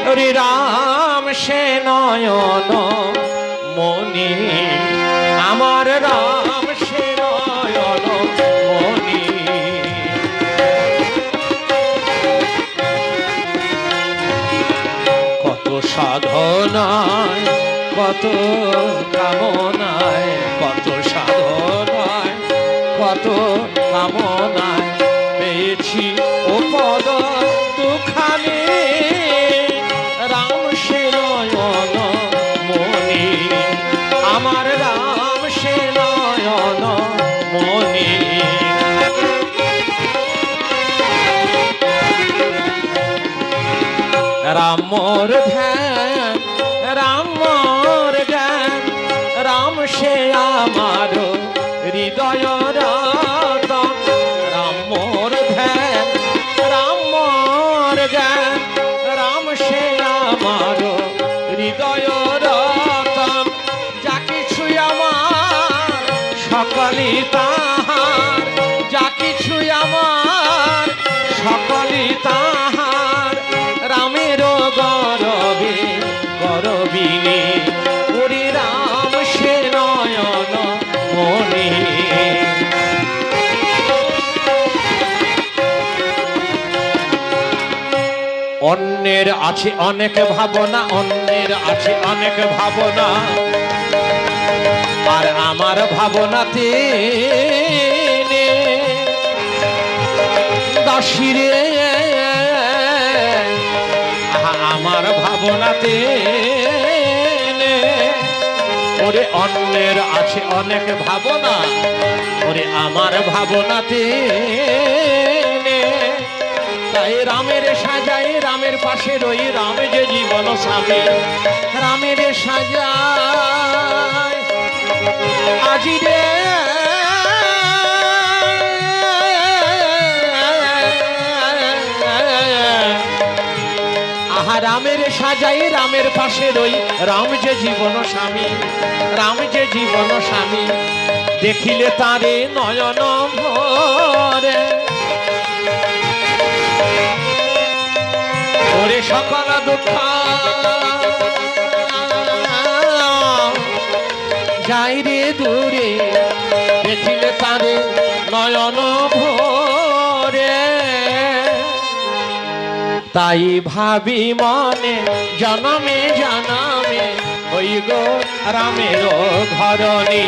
হরি রাম সে নয়ন মনি, আমার রাম সে নয়ন মনি। কত সাধনায় কত কামনায়, কত সাধনায় কত কামনায় পেয়েছি ও পদ দুখানি, রাম সে নয়ন মনি, আমার রাম সে নয়ন মনি। রাম মোর ধ্যান, রাম মোর জ্ঞান, রাম সে আমার হৃদয় রতন। রাম মোর ধ্যান, রাম মোর জ্ঞান, রাম সে আমার হৃদয় রতন। যা কিছু আমার সকলই তাহার, যা কিছু আমার সকলই তাহার, রামের গরবে গরবিনী, ওরে রাম সে নয়ন মনি। অন্যের আছে অনেক ভাবনা, অন্যের আছে অনেক ভাবনা, আর আমার ভাবনাতে দাসিরে, আমার ভাবনাতে ওরে অন্যের আছে অনেক ভাবনা, ওরে আমার ভাবনাতে। তাই রামের সাজাই, রামের পাশে রই, রাম যে জীবন স্বামী, রামের সাজাই আজি রে। আহা রামের সাজাই, রামের পাশে রই, রাম যে জীবন স্বামী, রাম যে জীবন স্বামী। দেখিলে তারে নয়ন ভরে, ওরে সকল দুঃখ যাই রে দূরে, দেখিলে তারে নয়ন ভরে। তাই ভাবি মনে জনমে জনমে, ওই গো রামের ঘরণী।